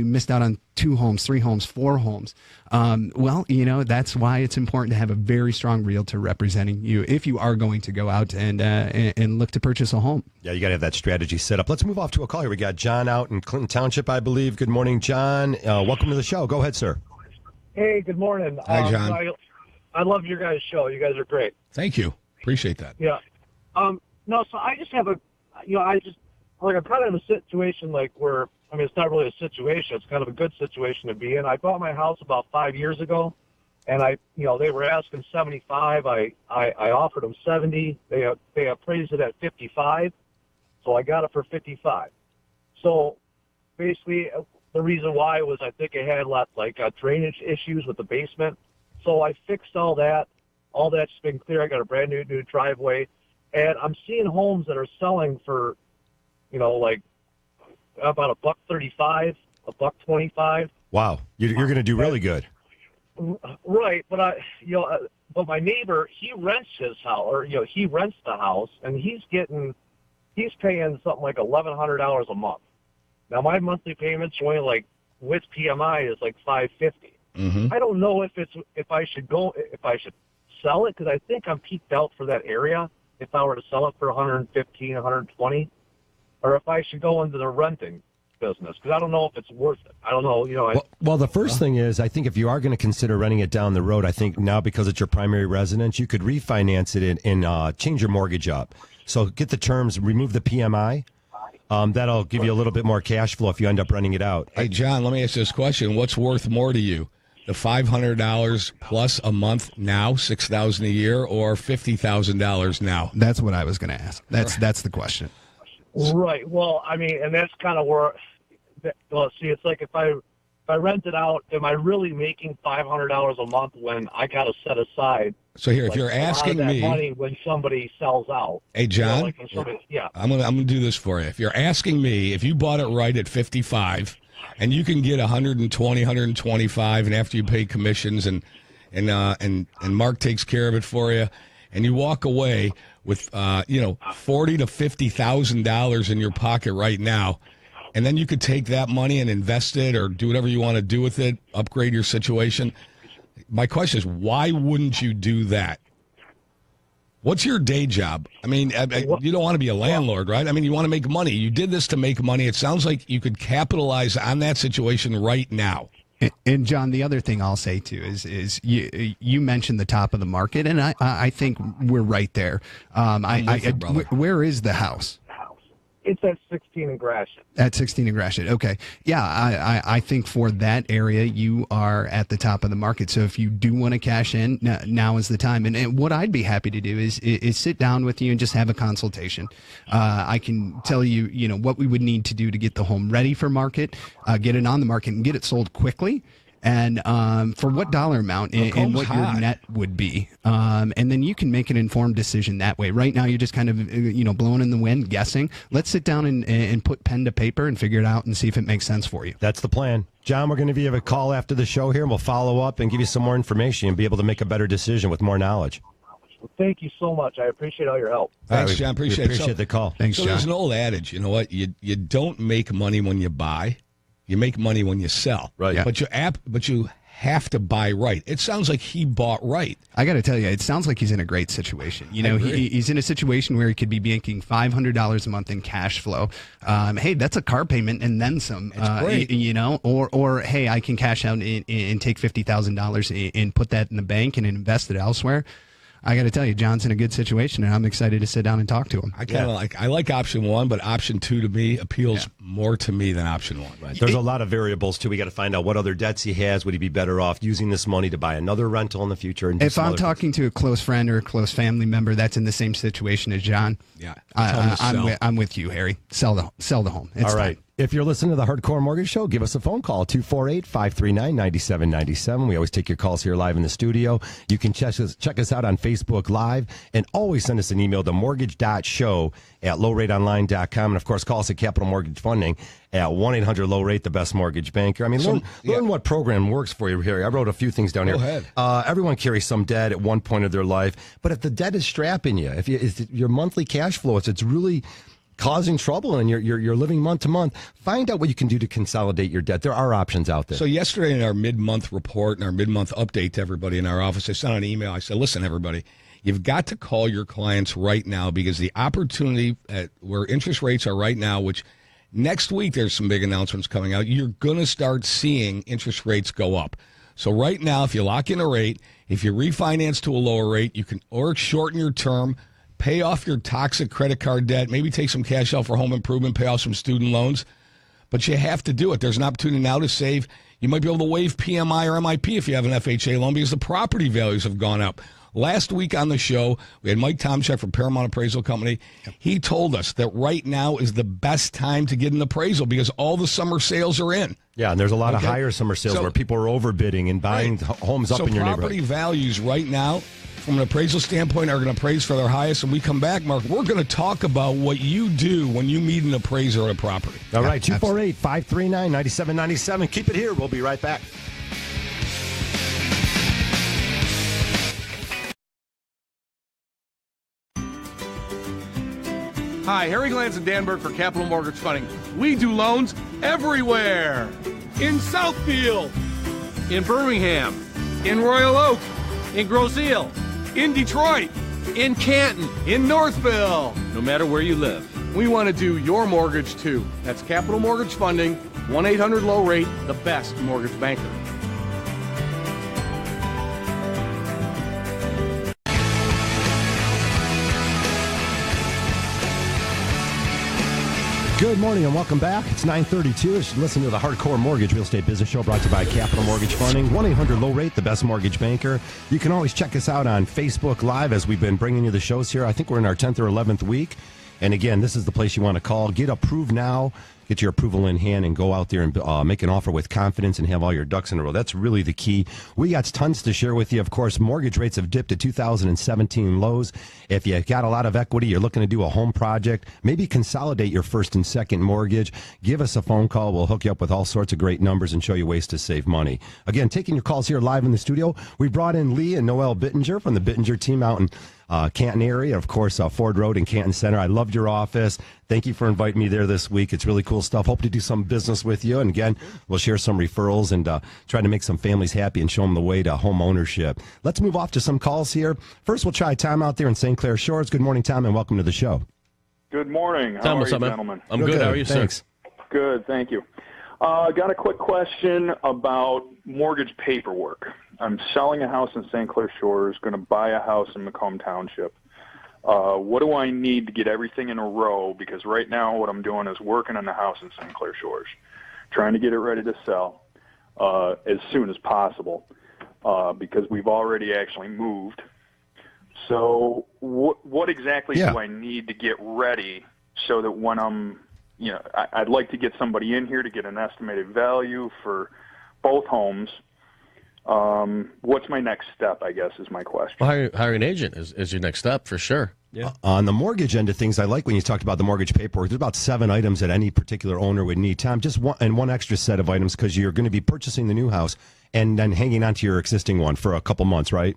missed out on 2 homes, 3 homes, 4 homes. Well, that's why it's important to have a very strong realtor representing you if you are going to go out and look to purchase a home. Yeah, you got to have that strategy set up. Let's move off to a call here. We got John out in Clinton Township, I believe. Good morning, John. Welcome to the show. Go ahead, sir. Hey, good morning. Hi, John. I love your guys' show. You guys are great. Thank you. Appreciate that. Yeah. No, so I just have I'm kind of in a situation where, it's not really a situation. It's kind of a good situation to be in. I bought my house about 5 years ago, and they were asking 75. I offered them 70. They appraised it at 55, so I got it for 55. So basically, the reason why was I think it had lots drainage issues with the basement. So I fixed all that, all that's been clear. I got a brand new driveway, and I'm seeing homes that are selling for, like about $135, $125. Wow, you're going to do really good. Right, but but my neighbor, he rents his house, or he rents the house, and he's paying something like $1,100 a month. Now my monthly payments only like with PMI is like $550. Mm-hmm. I don't know if I should sell it, because I think I'm peaked out for that area. If I were to sell it for 115, 120, or if I should go into the renting business, because I don't know if it's worth it. I don't know. Well, the first thing is, I think if you are going to consider renting it down the road, I think now because it's your primary residence, you could refinance it and change your mortgage up. So get the terms, remove the PMI. That'll give you a little bit more cash flow if you end up renting it out. Hey, John, let me ask you this question. What's worth more to you? The $500 plus a month now, $6,000 a year, or $50,000 now? That's what I was going to ask. That's the question. Right. Well, I mean, and that's kind of where. Well, see, it's like if I rent it out, am I really making $500 a month when I got to set aside? So here, if you're asking me, money when somebody sells out. Hey, John, like when somebody, yeah, I'm gonna do this for you. If you're asking me, if you bought it right at 55, and you can get 120, 125, and after you pay commissions and Mark takes care of it for you, and you walk away with $40,000 to $50,000 in your pocket right now. And then you could take that money and invest it or do whatever you want to do with it, upgrade your situation. My question is, why wouldn't you do that? What's your day job? I mean, you don't want to be a landlord, right? I mean, you want to make money. You did this to make money. It sounds like you could capitalize on that situation right now. And John, the other thing I'll say too is you mentioned the top of the market, and I think we're right there. Where is the house? It's at 16 in Gratiot. At 16 in Gratiot. Okay. Yeah, I think for that area, you are at the top of the market. So if you do want to cash in, now is the time. And what I'd be happy to do is sit down with you and just have a consultation. I can tell you, what we would need to do to get the home ready for market, get it on the market, and get it sold quickly. And for what dollar amount and what your net would be. And then you can make an informed decision that way. Right now, you're just kind of, blowing in the wind, guessing. Let's sit down and put pen to paper and figure it out and see if it makes sense for you. That's the plan. John, we're going to give you a call after the show here, and we'll follow up and give you some more information and be able to make a better decision with more knowledge. Well, thank you so much. I appreciate all your help. Thanks, John. Appreciate the call. Thanks, John. There's an old adage, you know what? You don't make money when you buy. You make money when you sell. Right. Yeah. But you have to buy right. It sounds like he bought right. I got to tell you, it sounds like he's in a great situation. He's in a situation where he could be making $500 a month in cash flow. Hey, that's a car payment and then some. That's great. Or hey, I can cash out and take $50,000 and put that in the bank and invest it elsewhere. I got to tell you, John's in a good situation, and I'm excited to sit down and talk to him. I like option one, but option two to me appeals more to me than option one. Right. There's a lot of variables too. We got to find out what other debts he has. Would he be better off using this money to buy another rental in the future? And if I'm talking to a close friend or a close family member that's in the same situation as John, I'm with you, Harry. Sell the home. It's all right. time. If you're listening to the Hardcore Mortgage Show, give us a phone call, 248-539-9797. We always take your calls here live in the studio. You can check us out on Facebook Live, and always send us an email to mortgage.show@lowrateonline.com. And, of course, call us at Capital Mortgage Funding at 1-800-LOW-RATE, the best mortgage banker. I mean, learn what program works for you, Harry. I wrote a few things down here. Go ahead. Everyone carries some debt at one point of their life, but if the debt is strapping you, if your monthly cash flow, it's really causing trouble and you're living month to month, find out what you can do to consolidate your debt. There are options out there. So yesterday in our mid-month report and our mid-month update to everybody in our office, I sent an email. I said, listen, everybody, you've got to call your clients right now, because the opportunity at where interest rates are right now, which next week there's some big announcements coming out, you're going to start seeing interest rates go up. So right now, if you lock in a rate, if you refinance to a lower rate, you can or shorten your term, pay off your toxic credit card debt, maybe take some cash out for home improvement, pay off some student loans. But you have to do it. There's an opportunity now to save. You might be able to waive PMI or MIP if you have an FHA loan, because the property values have gone up. Last week on the show, we had Mike Tomchek from Paramount Appraisal Company. He told us that right now is the best time to get an appraisal because all the summer sales are in. Yeah, and there's a lot of higher summer sales where people are overbidding and buying homes up in your neighborhood. So property values right now, from an appraisal standpoint, are going to appraise for their highest. And we come back, Mark, we're going to talk about what you do when you meet an appraiser at a property. All right, 248-539-9797. Keep it here. We'll be right back. Hi, Harry Glantz and Danberg for Capital Mortgage Funding. We do loans everywhere. In Southfield, in Birmingham, in Royal Oak, in Grosse Ile, in Detroit, in Canton, in Northville. No matter where you live, we want to do your mortgage too. That's Capital Mortgage Funding, 1-800-LOW-RATE, the best mortgage banker. Good morning and welcome back. It's 9:32. You should listen to the Hardcore Mortgage Real Estate Business Show brought to you by Capital Mortgage Funding. 1-800-LOW-RATE, the best mortgage banker. You can always check us out on Facebook Live as we've been bringing you the shows here. I think we're in our 10th or 11th week. And again, this is the place you want to call. Get approved now. Get your approval in hand and go out there and make an offer with confidence and have all your ducks in a row. That's really the key. We got tons to share with you. Of course, mortgage rates have dipped to 2017 lows. If you got a lot of equity, you're looking to do a home project, maybe consolidate your first and second mortgage, give us a phone call. We'll hook you up with all sorts of great numbers and show you ways to save money. Again, taking your calls here live in the studio. We brought in Lee and Noel Bittinger from the Bittinger team out in Canton area, of course, Ford Road and Canton Center. I loved your office. Thank you for inviting me there this week. It's really cool stuff. Hope to do some business with you. And again, we'll share some referrals and try to make some families happy and show them the way to home ownership. Let's move off to some calls here. First, we'll try Tom out there in St. Clair Shores. Good morning, Tom, and welcome to the show. Good morning. How Tom, are what's you, up, man? gentlemen? I'm good. How are you, Thanks. sir? Good, thank you. Got a quick question about mortgage paperwork. I'm selling a house in St. Clair Shores, going to buy a house in Macomb Township. What do I need to get everything in a row? Because right now what I'm doing is working on the house in St. Clair Shores, trying to get it ready to sell as soon as possible because we've already actually moved. So what exactly do I need to get ready so that when I'd like to get somebody in here to get an estimated value for both homes. What's my next step, I guess, is my question. Well, hire an agent is your next step for sure. Yeah. On the mortgage end of things, I like when you talked about the mortgage paperwork. There's about 7 items that any particular owner would need. Tom, just one extra set of items because you're going to be purchasing the new house and then hanging on to your existing one for a couple months, right?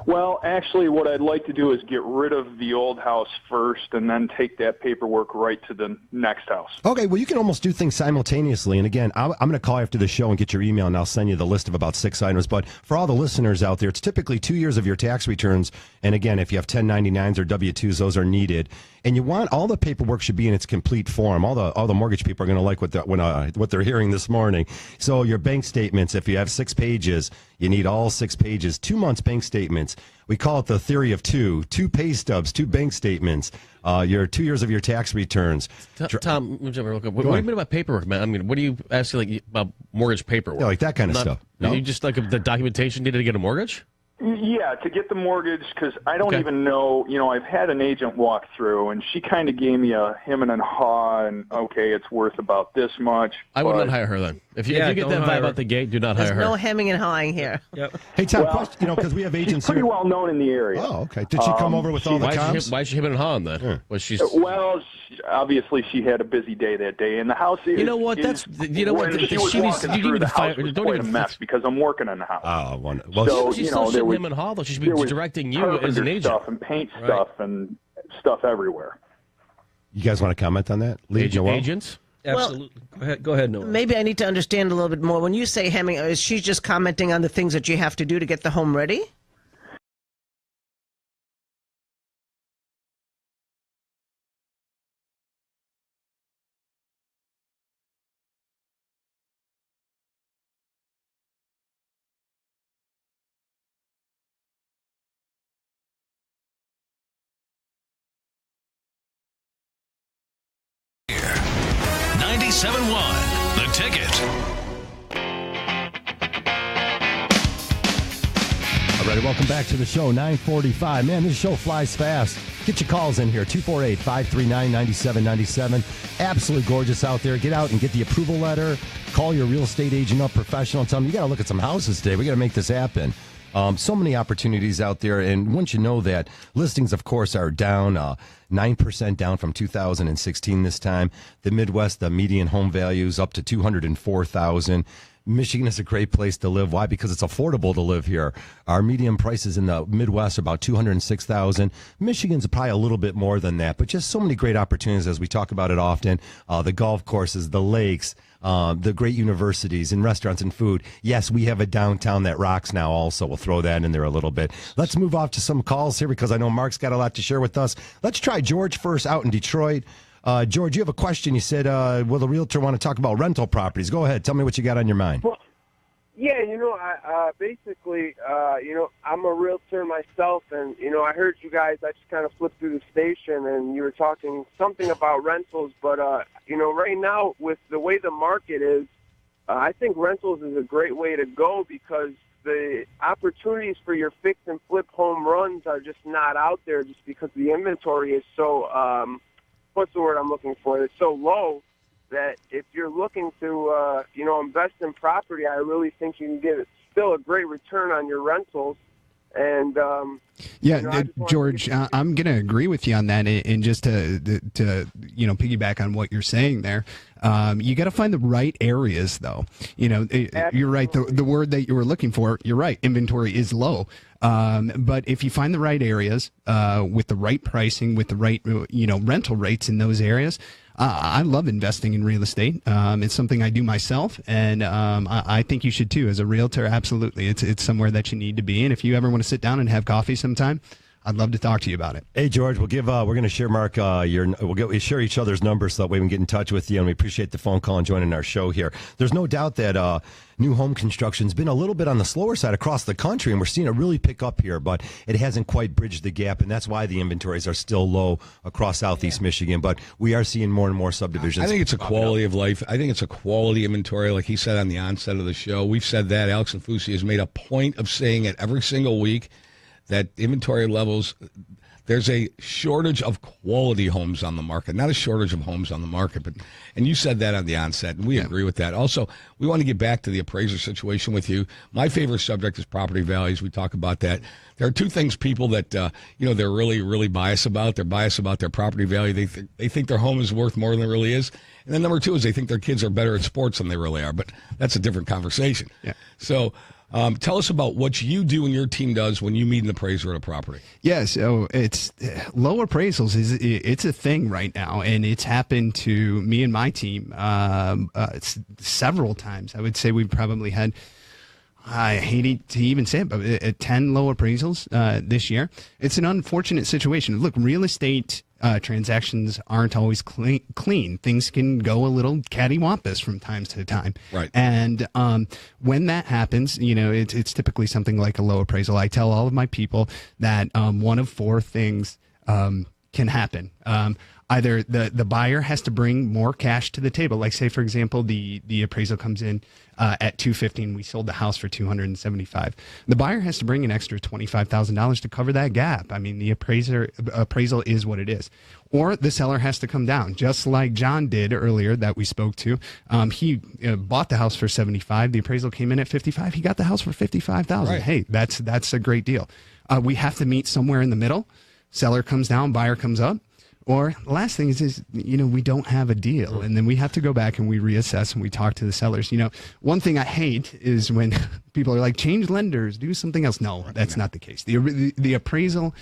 Well, actually, what I'd like to do is get rid of the old house first and then take that paperwork right to the next house. Okay, well, you can almost do things simultaneously. And again, I'm going to call after the show and get your email, and I'll send you the list of about 6 items. But for all the listeners out there, it's typically 2 years of your tax returns. And again, if you have 1099s or W-2s, those are needed. And you want all the paperwork should be in its complete form. All the mortgage people are going to like what they're hearing this morning. So your bank statements, if you have 6 pages, you need all 6 pages. 2 months bank statements. We call it the theory of 2 pay stubs, 2 bank statements, your 2 years of your tax returns. Tom, let me jump in real quick. What do you mean about paperwork, man? I mean, what do you asking about mortgage paperwork? Yeah, like that kind of stuff. No? You just like the documentation needed to get a mortgage? Yeah, to get the mortgage, because I don't even know, I've had an agent walk through, and she kind of gave me a hem and haw, and okay, it's worth about this much. I would not hire her then. If you get that vibe out the gate, do not hire her. There's no hemming and hawing here. Yep. Hey, Tom, question, because we have agents she's pretty here. well known in the area. Oh, okay. Did she come over with all the comps? Why is she hemming and hawing then? Yeah. Was she? Well, obviously she had a busy day that day, and the house is. You know what? She was walking through the house was quite a mess because I'm working on the house. Oh, well, so, she's still shouldn't hem and haw though. She should be directing you as an agent. Stuff and paint stuff and stuff everywhere. You guys want to comment on that? Agents? Absolutely. Go ahead, Noel. Maybe I need to understand a little bit more. When you say hemming, is she just commenting on the things that you have to do to get the home ready? The Ticket. All right, welcome back to the show, 9:45. Man, this show flies fast. Get your calls in here, 248-539-9797. Absolutely gorgeous out there. Get out and get the approval letter. Call your real estate agent up, professional, and tell them, you got to look at some houses today. We got to make this happen. So many opportunities out there. And once you know that, listings, of course, are down 9% down from 2016 this time. The Midwest, the median home values up to $204,000. Michigan is a great place to live. Why? Because it's affordable to live here. Our median prices in the Midwest are about $206,000. Michigan's probably a little bit more than that, but just so many great opportunities as we talk about it often. The golf courses, the lakes, the great universities and restaurants and food. Yes, we have a downtown that rocks now also. We'll throw that in there a little bit. Let's move off to some calls here because I know Mark's got a lot to share with us. Let's try George first out in Detroit. George, you have a question. You said, will the realtor want to talk about rental properties? Go ahead. Tell me what you got on your mind. Well, yeah, I basically, I'm a realtor myself, and, I heard you guys, I just kind of flipped through the station, and you were talking something about rentals, but, right now, with the way the market is, I think rentals is a great way to go because the opportunities for your fix and flip home runs are just not out there just because the inventory is so, what's the word I'm looking for? It's so low that if you're looking to, invest in property, I really think you can get still a great return on your rentals. And George, I'm going to agree with you on that. And just to piggyback on what you're saying there, you got to find the right areas, though. You're right. The word that you were looking for, you're right. Inventory is low. But if you find the right areas with the right pricing, with the right rental rates in those areas, I love investing in real estate. It's something I do myself, and I think you should too. As a realtor, absolutely, it's somewhere that you need to be. And if you ever want to sit down and have coffee sometime, I'd love to talk to you about it. Hey, George, we're going to share Mark we'll share each other's numbers so that way we can get in touch with you, and we appreciate the phone call and joining our show here. There's no doubt that new home construction's been a little bit on the slower side across the country, and we're seeing it really pick up here, but it hasn't quite bridged the gap, and that's why the inventories are still low across Southeast Michigan. But we are seeing more and more subdivisions. I think it's a quality of life. I think it's a quality inventory, like he said on the onset of the show. We've said that. Alex and Fusi has made a point of saying it every single week that inventory levels. There's a shortage of quality homes on the market, not a shortage of homes on the market. And you said that on the onset, and we agree with that. Also, we want to get back to the appraiser situation with you. My favorite subject is property values. We talk about that. There are two things people that, they're really, really biased about. They're biased about their property value. They think their home is worth more than it really is. And then number two is they think their kids are better at sports than they really are. But that's a different conversation. Yeah. So tell us about what you do and your team does when you meet an appraiser at a property. Yeah, so it's low appraisals it's a thing right now, and it's happened to me and my team several times. I would say we've probably had, I hate to even say it, but 10 low appraisals this year. It's an unfortunate situation. Look, real estate transactions aren't always clean. Things can go a little cattywampus from time to time. Right. And when that happens, it's typically something like a low appraisal. I tell all of my people that one of four things can happen. Either the buyer has to bring more cash to the table. Like, say, for example, the appraisal comes in at $250 and we sold the house for $275. The buyer has to bring an extra $25,000 to cover that gap. I mean, the appraisal is what it is. Or the seller has to come down, just like John did earlier that we spoke to. He bought the house for $75. The appraisal came in at $55. He got the house for $55,000. Right. Hey, that's a great deal. We have to meet somewhere in the middle. Seller comes down, buyer comes up. Or the last thing is we don't have a deal, and then we have to go back and we reassess and we talk to the sellers. One thing I hate is when people are like, change lenders, do something else. No, that's not the case. The appraisal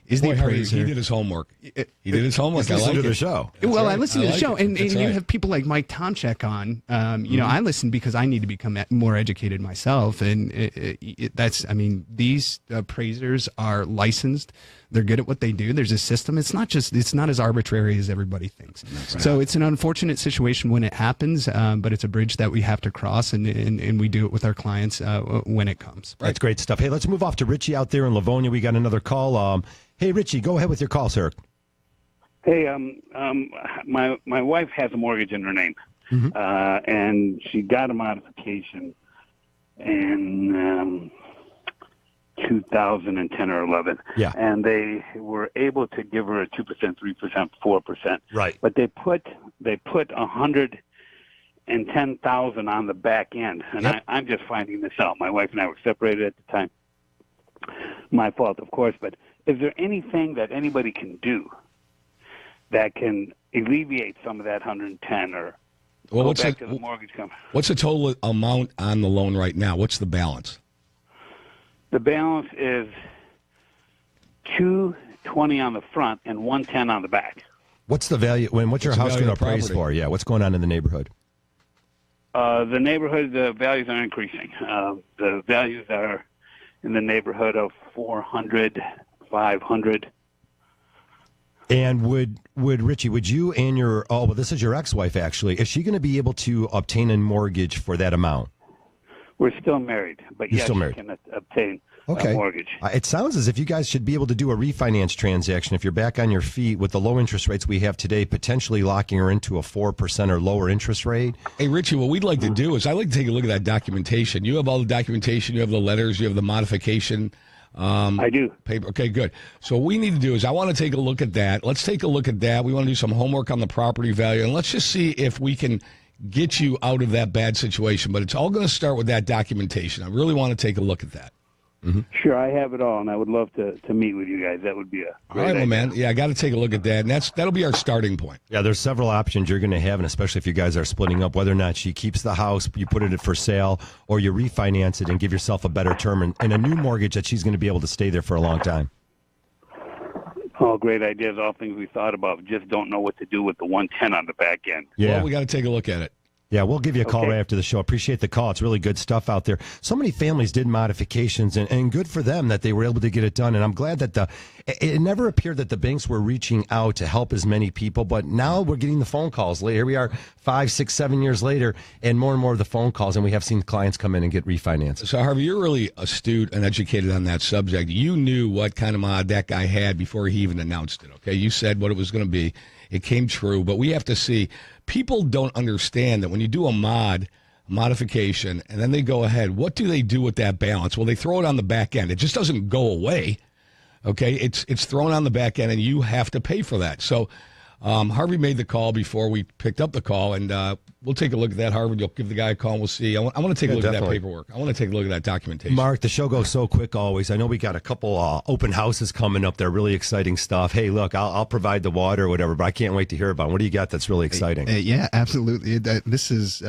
is the appraiser. He did his homework. He did his homework. I listened to the show. Well, I listened to the show, and you have people like Mike Tomchek on. I listen because I need to become more educated myself, and these appraisers are licensed. They're good at what they do. There's a system. It's not as arbitrary as everybody thinks. Right. So it's an unfortunate situation when it happens, but it's a bridge that we have to cross, and we do it with our clients when it comes. That's great stuff. Hey, let's move off to Richie out there in Livonia. We got another call. Hey, Richie, go ahead with your call, sir. Hey, my wife has a mortgage in her name, and she got a modification in 2010 or 11. Yeah. And they were able to give her a 2%, 3%, 4%. Right. But they put $110,000 on the back end, and Yep. I'm just finding this out. My wife and I were separated at the time. my fault, of course. But is there anything that anybody can do that can alleviate some of that 110 or go back to the mortgage company? What's the total amount on the loan right now? What's the balance? The balance is 220 on the front and 110 on the back. What's the value? What's your house going to appraise for? Yeah, what's going on in the neighborhood? The neighborhood, the values are increasing. The values are in the neighborhood of 400, 500. And would Richie, would you and your this is your ex-wife actually, is she going to be able to obtain a mortgage for that amount? We're still married, but You're yes, still married. you can obtain Okay. a mortgage. It sounds as if you guys should be able to do a refinance transaction if you're back on your feet with the low interest rates we have today, potentially locking her into a 4% or lower interest rate. Hey, Richie, what we'd like to do is I'd like to take a look at that documentation. You have all the documentation. You have the letters. You have the modification. I do. Paper. Okay, good. So what we need to do is I want to take a look at that. Let's take a look at that. We want to do some homework on the property value, and let's just see if we can get you out of that bad situation. But it's all going to start with that documentation. I really want to take a look at that. Mm-hmm. Sure, I have it all, and I would love to meet with you guys. That would be a All right, well, man. Yeah, I got to take a look at that, and that'll be our starting point. Yeah, there's several options you're going to have, and especially if you guys are splitting up, whether or not she keeps the house, you put it for sale, or you refinance it and give yourself a better term and a new mortgage that she's going to be able to stay there for a long time. All great ideas, all things we thought about. Just don't know what to do with the 110 on the back end. Yeah. Well, we got to take a look at it. Yeah, we'll give you a call Okay. right after the show. Appreciate the call. It's really good stuff out there. So many families did modifications, and good for them that they were able to get it done. And I'm glad that it never appeared that the banks were reaching out to help as many people, but now we're getting the phone calls. Here we are 5, 6, 7 years later, and more of the phone calls, and we have seen clients come in and get refinanced. So, Harvey, you're really astute and educated on that subject. You knew what kind of mod that guy had before he even announced it, okay? You said what it was going to be. It came true, but we have to see. People don't understand that when you do a modification, and then they go ahead, what do they do with that balance? Well, they throw it on the back end. It just doesn't go away, okay? It's thrown on the back end, and you have to pay for that. So Harvey made the call before we picked up the call, and we'll take a look at that. Harvey, you'll give the guy a call, and we'll see. I want to take a look definitely. at that paperwork. I want to take a look at that documentation. Mark, the show goes so quick always. I know we got a couple open houses coming up. They're really exciting stuff. Hey, look, I'll provide the water or whatever, but I can't wait to hear about it. What do you got that's really exciting? Yeah, absolutely. This has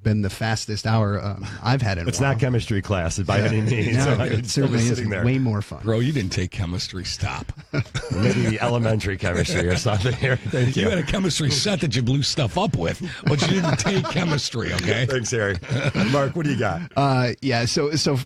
been the fastest hour I've had in a It's while. not chemistry class by any means. No, So it certainly just is sitting there. way more fun. Bro, you didn't take chemistry. Stop. Maybe elementary chemistry or something here. Thank You you. had a chemistry set that you blew stuff up with, but you didn't take chemistry, okay? Thanks, Harry. Mark, what do you got? So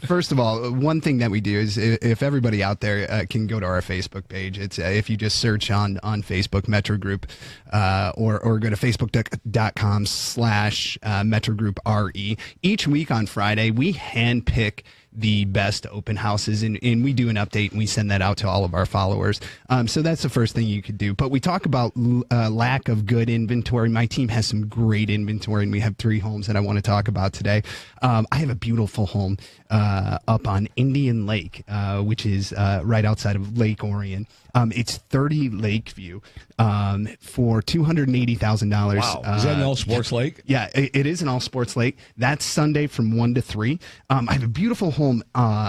first of all, one thing that we do is if everybody out there can go to our Facebook page, it's if you just search on Facebook Metro Group or go to facebook.com/Metro Group RE. Each week on Friday, we handpick the best open houses, and we do an update and we send that out to all of our followers. So that's the first thing you could do. But we talk about lack of good inventory. My team has some great inventory, and we have 3 homes that I want to talk about today. I have a beautiful home up on Indian Lake, which is right outside of Lake Orion. It's 30 Lakeview for $280,000. Wow. Is that an all sports lake? Yeah, it is an all sports lake. That's Sunday from 1 to 3. I have a beautiful home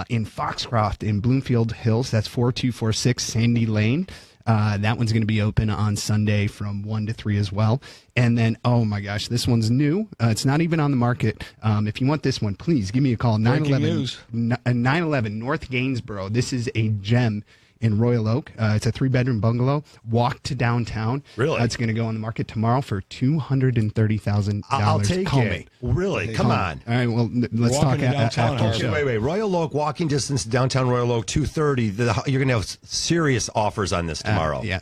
in Foxcroft in Bloomfield Hills. That's 4246 Sandy Lane. That one's going to be open on Sunday from 1 to 3 as well. And then, oh my gosh, this one's new. It's not even on the market. If you want this one, please give me a call. 911 North Gainsboro. This is a gem in Royal Oak. It's a 3-bedroom bungalow. Walk to downtown. Really? It's going to go on the market tomorrow for $230,000. I'll take Call it. me. Really? Hey, Come call me. on. All right. Well, let's Walking talk to downtown, after the Harvey. show. Wait. Royal Oak, walking distance to downtown Royal Oak, 230. You're going to have serious offers on this tomorrow. Yeah.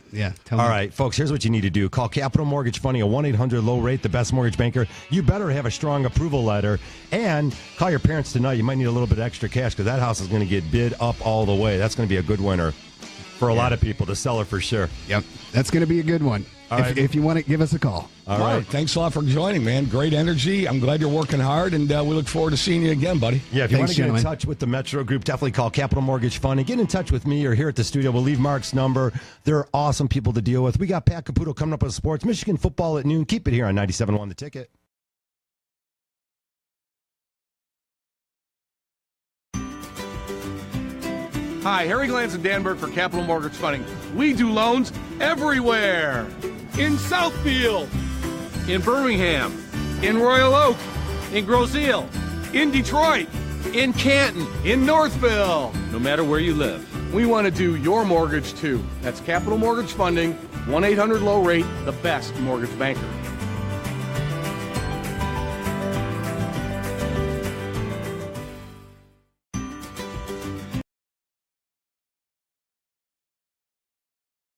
All right, folks, here's what you need to do. Call Capital Mortgage Funding, a 1-800-LOW-RATE, the best mortgage banker. You better have a strong approval letter. And call your parents tonight. You might need a little bit of extra cash because that house is going to get bid up all the way. That's going to be a good winner for a lot of people, the seller for sure. Yep. That's going to be a good one. All right. If you want to give us a call. All Mark, right. thanks a lot for joining, man. Great energy. I'm glad you're working hard, and we look forward to seeing you again, buddy. Yeah, if you want Thanks, to get gentlemen. in touch with the Metro Group, definitely call Capital Mortgage Fund and get in touch with me or here at the studio. We'll leave Mark's number. They're awesome people to deal with. We got Pat Caputo coming up with sports. Michigan football at noon. Keep it here on 97.1 The Ticket. Hi, Harry Glantz and Danberg for Capital Mortgage Funding. We do loans everywhere. In Southfield, in Birmingham, in Royal Oak, in Grosse Ile, in Detroit, in Canton, in Northville. No matter where you live, we want to do your mortgage too. That's Capital Mortgage Funding, 1-800-LOW-RATE, the best mortgage banker.